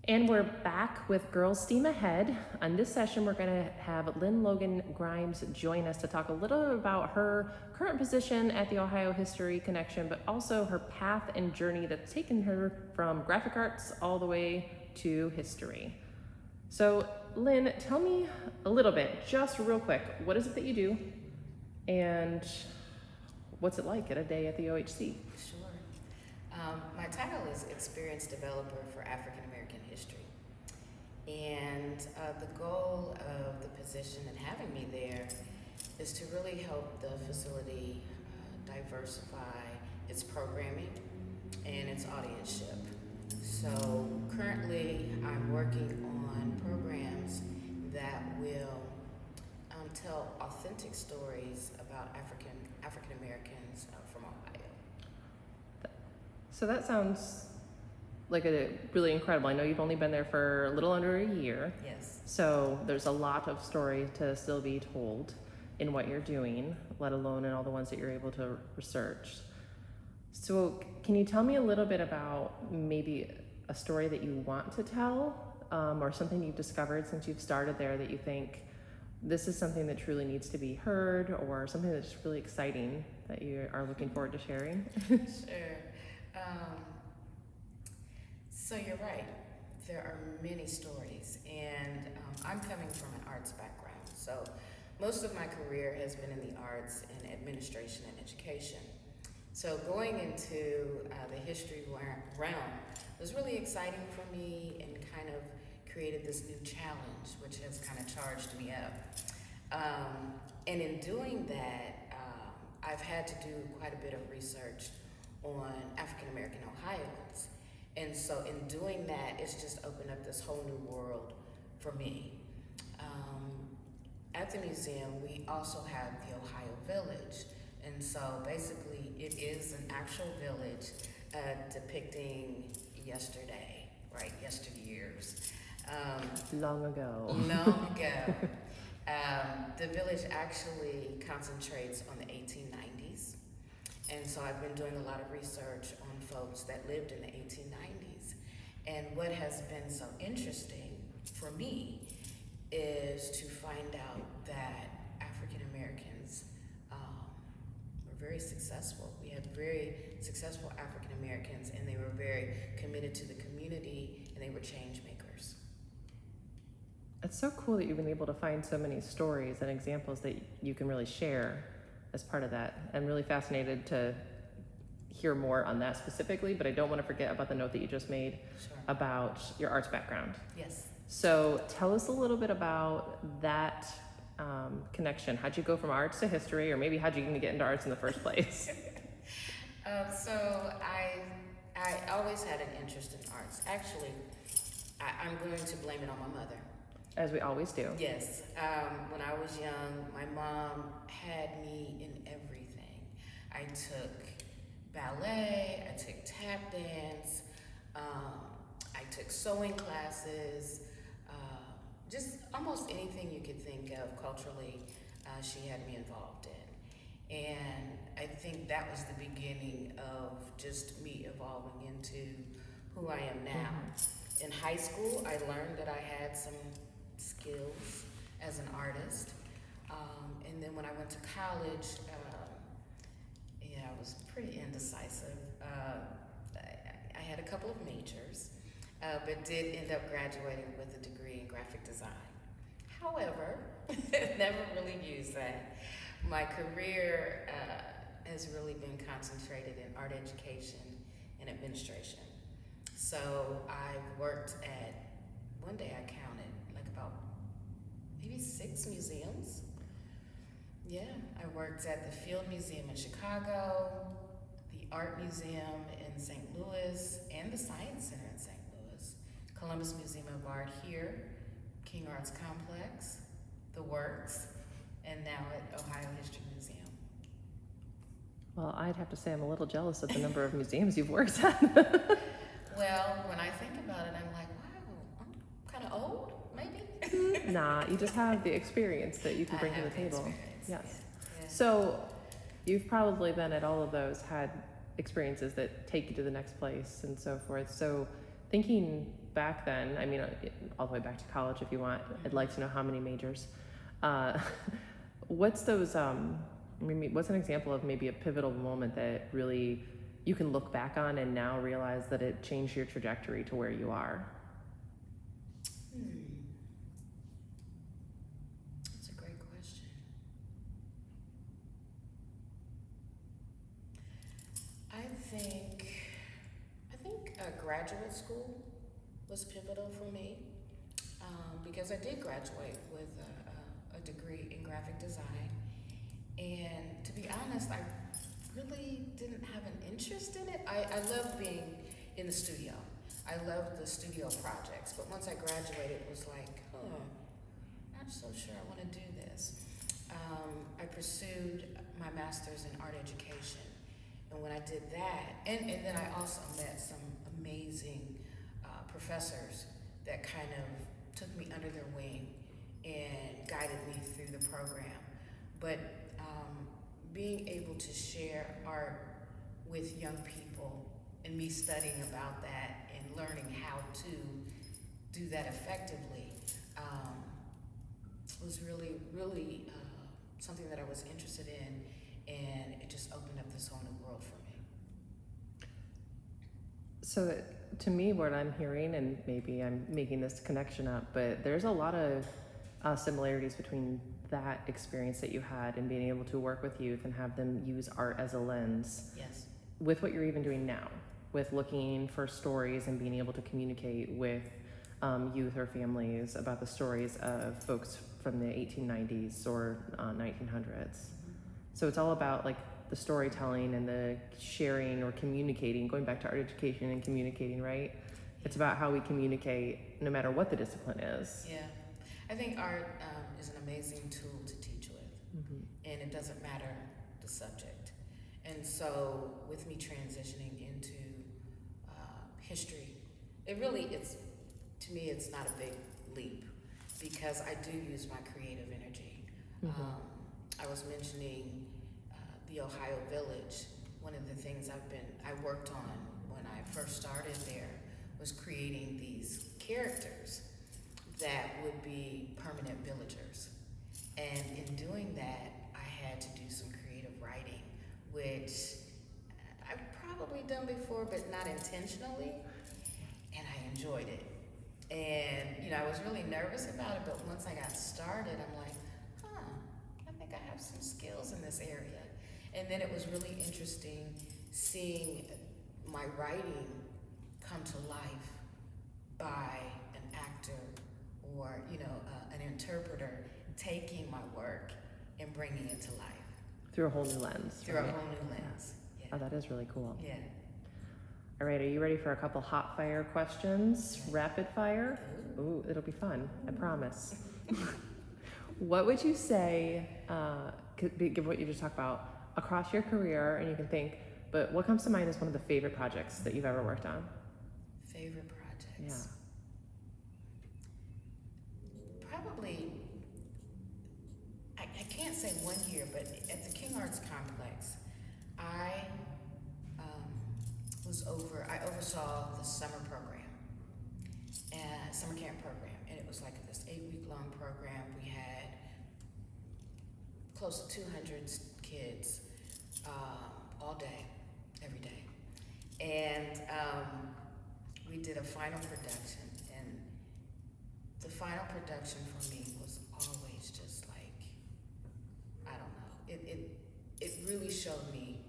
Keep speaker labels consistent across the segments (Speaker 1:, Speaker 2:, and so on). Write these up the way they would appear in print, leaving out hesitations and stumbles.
Speaker 1: And we're back with Girls Steam Ahead. On this session, we're going to have Lyn Logan-Grimes join us to talk a little about her current position at the Ohio History Connection, but also her path and journey that's taken her from graphic arts all the way to history. So, Lyn, tell me a little bit, just real quick, what is it that you do, and what's it like at a day at the OHC?
Speaker 2: Sure. My title is Experienced Developer for African American History. And the goal of the position and having me there is to really help the facility diversify its programming and its audienceship. So currently I'm working on programs that will tell authentic stories about African Americans from Ohio.
Speaker 1: So that sounds like a really incredible. I know you've only been there for a little under a year.
Speaker 2: Yes.
Speaker 1: So there's a lot of story to still be told in what you're doing, let alone in all the ones that you're able to research. So can you tell me a little bit about maybe a story that you want to tell, or something you've discovered since you've started there that you think this is something that truly needs to be heard, or something that's really exciting that you are looking forward to sharing?
Speaker 2: Sure. So you're right. There are many stories, and I'm coming from an arts background. So most of my career has been in the arts and administration and education. So going into the history realm was really exciting for me and kind of created this new challenge, which has kind of charged me up. And in doing that, I've had to do quite a bit of research on African American Ohioans. And so in doing that, it's just opened up this whole new world for me. At the museum, we also have the Ohio Village. And so basically it is an actual village depicting yesterday, right? Yesteryears.
Speaker 1: Long ago.
Speaker 2: Long ago. The village actually concentrates on the 1890s. And so I've been doing a lot of research on folks that lived in the 1890s. And what has been so interesting for me is to find out that African Americans were very successful. We had very successful African Americans, and they were very committed to the community, and they were change makers.
Speaker 1: It's so cool that you've been able to find so many stories and examples that you can really share as part of that. I'm really fascinated to hear more on that specifically, but I don't want to forget about the note that you just made.
Speaker 2: Sure.
Speaker 1: About your arts background.
Speaker 2: Yes.
Speaker 1: So tell us a little bit about that connection. How'd you go from arts to history, or maybe how'd you even get into arts in the first place?
Speaker 2: So I always had an interest in arts. Actually, I'm going to blame it on my mother.
Speaker 1: As we always do.
Speaker 2: Yes. When I was young, my mom had me in everything. I took ballet, I took tap dance, I took sewing classes, just almost anything you could think of culturally, she had me involved in. And I think that was the beginning of just me evolving into who I am now. Mm-hmm. In high school, I learned that I had some skills as an artist. And then when I went to college, I was pretty indecisive. I had a couple of majors, but did end up graduating with a degree in graphic design. However, never really used that. My career has really been concentrated in art education and administration. So I've worked at, one day I counted, like about maybe 6 museums. Yeah, I worked at the Field Museum in Chicago, the Art Museum in St. Louis, and the Science Center in St. Louis, Columbus Museum of Art here, King Arts Complex, the Works, and now at Ohio History Museum.
Speaker 1: Well, I'd have to say I'm a little jealous of the number of museums you've worked at.
Speaker 2: Well, when I think about it, I'm like, wow, I'm kind of old, maybe?
Speaker 1: Nah, you just have the experience that you can bring to the table. Yes.
Speaker 2: Yeah.
Speaker 1: So you've probably then at all of those had experiences that take you to the next place and so forth. So thinking back then, I mean, all the way back to college if you want, I'd like to know how many majors. What's those, maybe, what's an example of maybe a pivotal moment that really you can look back on and now realize that it changed your trajectory to where you are?
Speaker 2: That's a great question. I think graduate school was pivotal for me, because I did graduate with a degree in graphic design, and to be honest, I really didn't have an interest in it. I loved being in the studio. I loved the studio projects, but once I graduated, it was like, not so sure I want to do this. I pursued my master's in art education, and when I did that, and then I also met some amazing professors that kind of took me under their wing and guided me through the program. But being able to share art with young people and me studying about that and learning how to do that effectively was really, really something that I was interested in, and it just opened up this whole new world for me.
Speaker 1: So to me, what I'm hearing, and maybe I'm making this connection up, but there's a lot of similarities between that experience that you had and being able to work with youth and have them use art as a lens.
Speaker 2: Yes.
Speaker 1: With what you're even doing now, with looking for stories and being able to communicate with youth or families about the stories of folks from the 1890s or 1900s. So it's all about like the storytelling and the sharing or communicating, going back to art education and communicating, right? It's about how we communicate no matter what the discipline is.
Speaker 2: Yeah. I think art is an amazing tool to teach with, and it doesn't matter the subject. And so with me transitioning into history, to me, it's not a big leap because I do use my creative energy. I was mentioning the Ohio Village. One of the things I worked on when I first started there was creating these characters that would be permanent villagers. And in doing that, I had to do some creative writing, which I've probably done before, but not intentionally, and I enjoyed it. And, I was really nervous about it, but once I got started, I'm like, I think I have some skills in this area. And then it was really interesting seeing my writing come to life by an actor or, an interpreter taking my work and bringing it to life.
Speaker 1: Through a whole new lens.
Speaker 2: Through a whole new lens. Yeah.
Speaker 1: Oh, that is really cool.
Speaker 2: Yeah.
Speaker 1: All right, are you ready for a couple hot fire questions? Rapid fire? Ooh, it'll be fun, I promise. What would you say, given what you just talked about, across your career, and you can think, but what comes to mind is one of the favorite projects that you've ever worked on?
Speaker 2: Favorite projects?
Speaker 1: Yeah.
Speaker 2: Probably, I can't say one year, but at the King Arts Complex, I oversaw the summer program, summer camp program, and it was like this 8-week-long program. We had close to 200 kids all day, every day, and we did a final production, and the final production for me was always just like, I don't know, it really showed me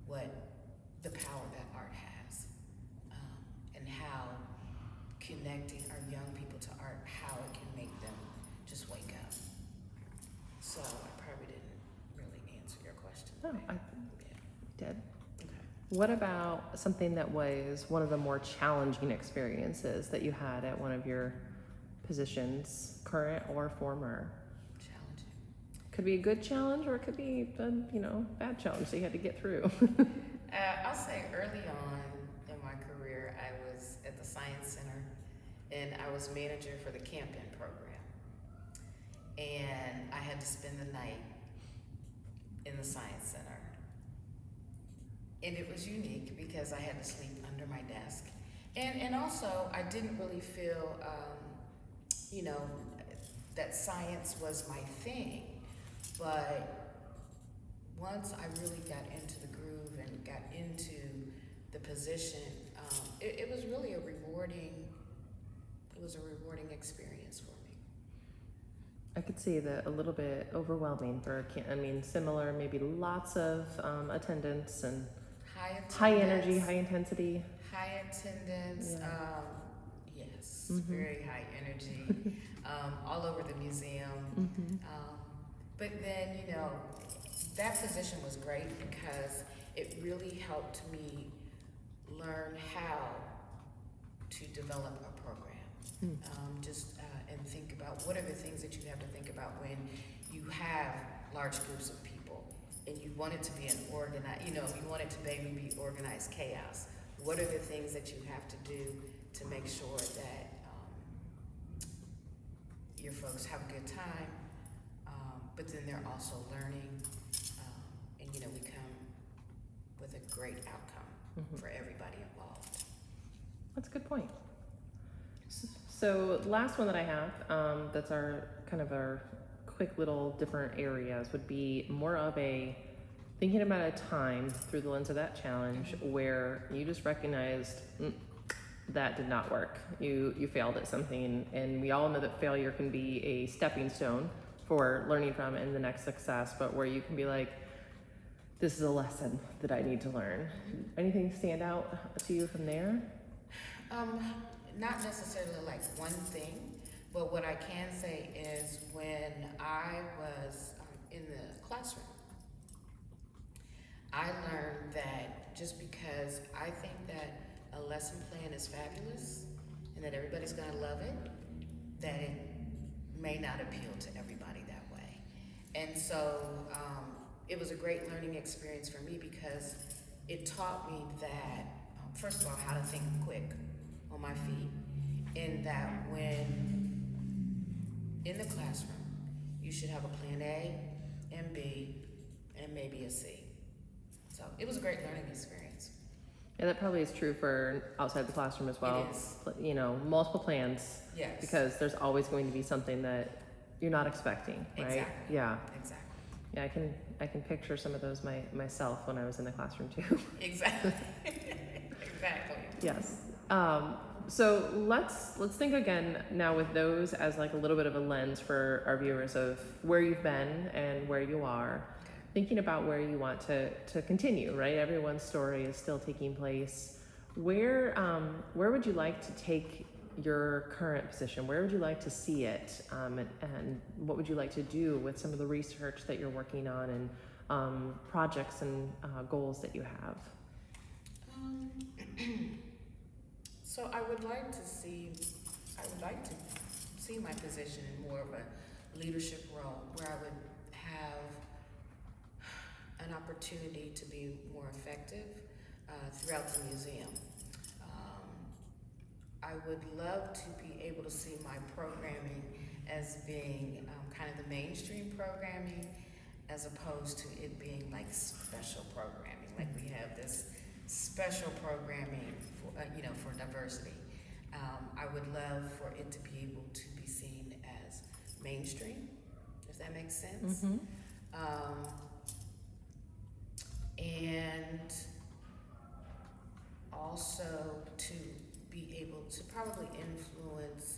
Speaker 2: what the power that art has, and how connecting our young people to art, how it can make them just wake up. So I probably didn't really answer your question.
Speaker 1: No, I did.
Speaker 2: Okay.
Speaker 1: What about something that was one of the more challenging experiences that you had at one of your positions, current or former?
Speaker 2: Challenging.
Speaker 1: Could be a good challenge, or it could be a bad challenge that you had to get through.
Speaker 2: I'll say early on in my career, I was at the Science Center, and I was manager for the camping program. And I had to spend the night in the Science Center. And it was unique because I had to sleep under my desk. And also, I didn't really feel, you know, that science was my thing. But once I really got into the groove and got into the position, it was really a rewarding experience for me.
Speaker 1: I could see that a little bit overwhelming for, I mean, similar, maybe lots of attendance and high energy, high intensity.
Speaker 2: High attendance,
Speaker 1: Yeah.
Speaker 2: yes,
Speaker 1: Mm-hmm.
Speaker 2: very high energy, all over the museum.
Speaker 1: Mm-hmm.
Speaker 2: But then, you know, that position was great because it really helped me learn how to develop a program. And think about what are the things that you have to think about when you have large groups of people and you want it to be you want it to maybe be organized chaos. What are the things that you have to do to make sure that your folks have a good time, but then they're also learning, and you know, we come with a great outcome for everybody involved.
Speaker 1: That's a good point. So last one that I have, that's our kind of our quick little different areas would be more of a thinking about a time through the lens of that challenge where you just recognized that did not work. You failed at something, and we all know that failure can be a stepping stone for learning from and the next success, but where you can be like, this is a lesson that I need to learn. Anything stand out to you from there?
Speaker 2: Not necessarily like one thing, but what I can say is when I was in the classroom, I learned that just because I think that a lesson plan is fabulous and that everybody's gonna love it, that it may not appeal to everybody that way. And so it was a great learning experience for me because it taught me that, first of all, how to think quick on my feet, in that when in the classroom, you should have a plan A and B and maybe a C. So it was a great learning experience.
Speaker 1: Yeah, that probably is true for outside the classroom as well.
Speaker 2: It is.
Speaker 1: You know, multiple plans.
Speaker 2: Yes.
Speaker 1: Because there's always going to be something that you're not expecting, right?
Speaker 2: Exactly.
Speaker 1: Yeah.
Speaker 2: Exactly.
Speaker 1: Yeah, I can picture some of those myself when I was in the classroom too.
Speaker 2: Exactly. Exactly.
Speaker 1: Yes. So let's think again now with those as like a little bit of a lens for our viewers of where you've been and where you are.
Speaker 2: Okay.
Speaker 1: Thinking about where you want to continue, right? Everyone's story is still taking place. Where would you like to take your current position? Where would you like to see it? And what would you like to do with some of the research that you're working on and projects and goals that you have?
Speaker 2: So I would like to see my position in more of a leadership role where I would have an opportunity to be more effective throughout the museum. I would love to be able to see my programming as being kind of the mainstream programming as opposed to it being like special programming. Like we have this special programming for diversity. I would love for it to be able to be seen as mainstream, if that makes sense.
Speaker 1: Mm-hmm.
Speaker 2: And also to be able to probably influence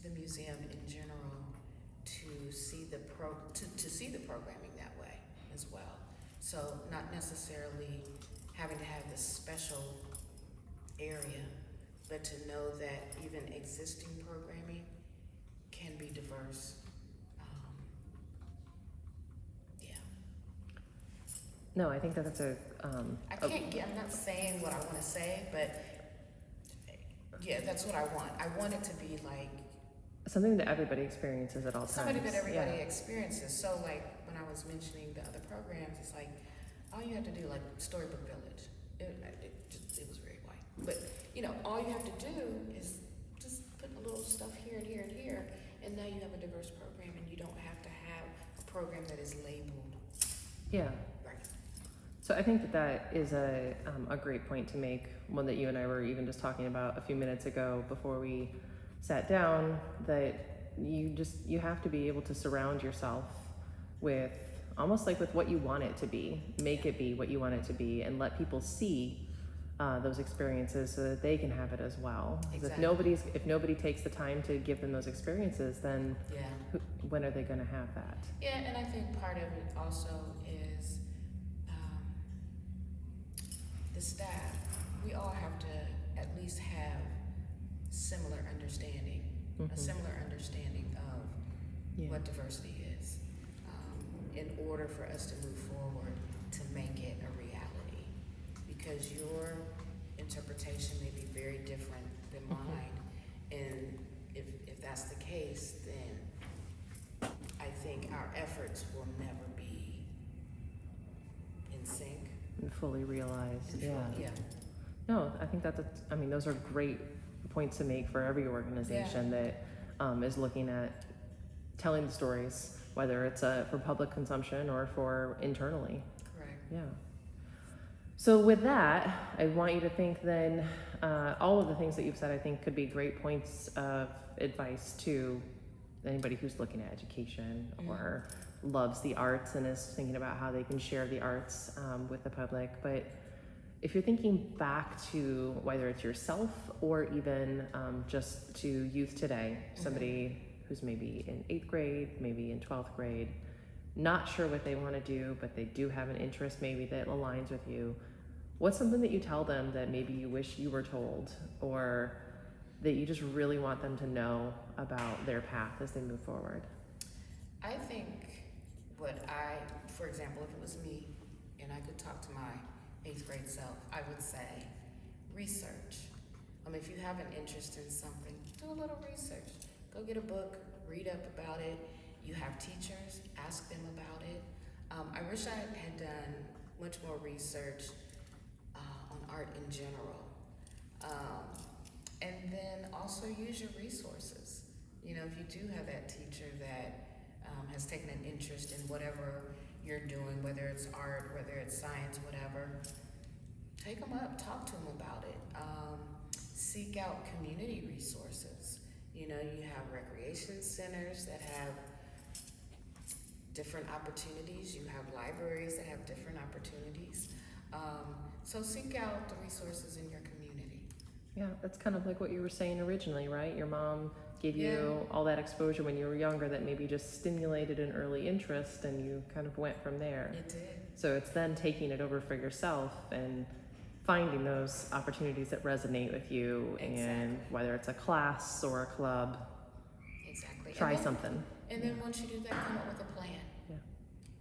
Speaker 2: the museum in general to see the programming that way as well. So not necessarily having to have this special area, but to know that even existing programming can be diverse.
Speaker 1: No, I think that's
Speaker 2: I'm not saying what I want to say, but yeah, that's what I want. I want it to be like
Speaker 1: something that everybody experiences at all times.
Speaker 2: Something that everybody experiences. So like when I was mentioning the other programs, it's like all you have to do, like Storybook Village, it was very white. But you know, all you have to do is just put a little stuff here and here and here, and now you have a diverse program, and you don't have to have a program that is labeled.
Speaker 1: Yeah.
Speaker 2: Right.
Speaker 1: So I think that that is a great point to make, one that you and I were even just talking about a few minutes ago before we sat down, that you have to be able to surround yourself with, almost like with what you want it to be, make it be what you want it to be, and let people see those experiences so that they can have it as well. 'Cause
Speaker 2: Exactly.
Speaker 1: if nobody takes the time to give them those experiences, then
Speaker 2: Yeah.
Speaker 1: when are they going to have that?
Speaker 2: Yeah, and I think part of it also is um, the staff. We all have to at least have similar understanding, a similar understanding of
Speaker 1: Yeah.
Speaker 2: what diversity is, in order for us to move forward to make it a reality. Because your interpretation may be very different than mine, and if that's the case, then I think our efforts will never be in sync.
Speaker 1: And fully realized. Yeah.
Speaker 2: Yeah.
Speaker 1: No, I think I mean, those are great points to make for every organization that is looking at telling the stories, whether it's for public consumption or for internally.
Speaker 2: Correct.
Speaker 1: Yeah. So with that, I want you to think then, all of the things that you've said, I think could be great points of advice to anybody who's looking at education or loves the arts and is thinking about how they can share the arts with the public. But if you're thinking back to whether it's yourself or even just to youth today, somebody who's maybe in 8th grade, maybe in 12th grade, not sure what they want to do, but they do have an interest maybe that aligns with you, what's something that you tell them that maybe you wish you were told, or that you just really want them to know about their path as they move forward?
Speaker 2: I think for example, if it was me and I could talk to my 8th grade self, I would say research. If you have an interest in something, do a little research. Go get a book, read up about it. You have teachers, ask them about it. I wish I had done much more research on art in general. And then also use your resources. If you do have that teacher that has taken an interest in whatever you're doing, whether it's art, whether it's science, whatever, take them up, talk to them about it. Seek out community resources. You have recreation centers that have different opportunities. You have libraries that have different opportunities. So seek out the resources in your community.
Speaker 1: Yeah, that's kind of like what you were saying originally, right? Your mom gave you all that exposure when you were younger that maybe just stimulated an early interest, and you kind of went from there.
Speaker 2: It did.
Speaker 1: So it's then taking it over for yourself and finding those opportunities that resonate with you, and whether it's a class or a club, try something.
Speaker 2: And then once you do that, come up with a plan.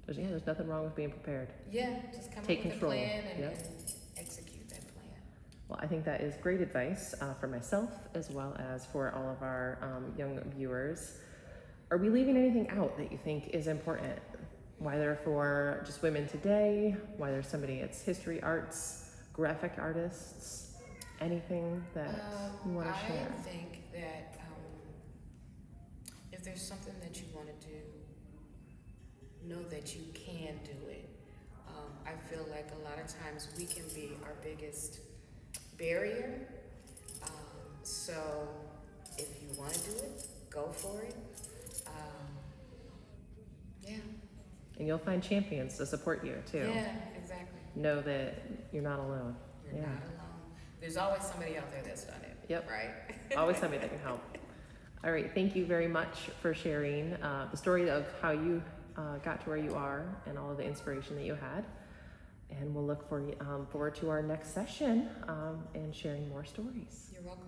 Speaker 1: There's nothing wrong with being prepared.
Speaker 2: Yeah, just come
Speaker 1: Take
Speaker 2: up with
Speaker 1: control.
Speaker 2: a plan and execute that plan.
Speaker 1: Well, I think that is great advice for myself as well as for all of our young viewers. Are we leaving anything out that you think is important? Whether for just women today, whether somebody it's history, arts, graphic artists, anything that you want to share?
Speaker 2: I think that if there's something that you want to do, know that you can do it. I feel like a lot of times we can be our biggest barrier. So if you want to do it, go for it.
Speaker 1: And you'll find champions to support you too.
Speaker 2: Yeah, exactly.
Speaker 1: Know that you're not alone.
Speaker 2: You're not alone. There's always somebody out there that's done it.
Speaker 1: Yep.
Speaker 2: Right?
Speaker 1: Always somebody that can help. All right. Thank you very much for sharing the story of how you got to where you are and all of the inspiration that you had. And we'll look forward to our next session and sharing more stories.
Speaker 2: You're welcome.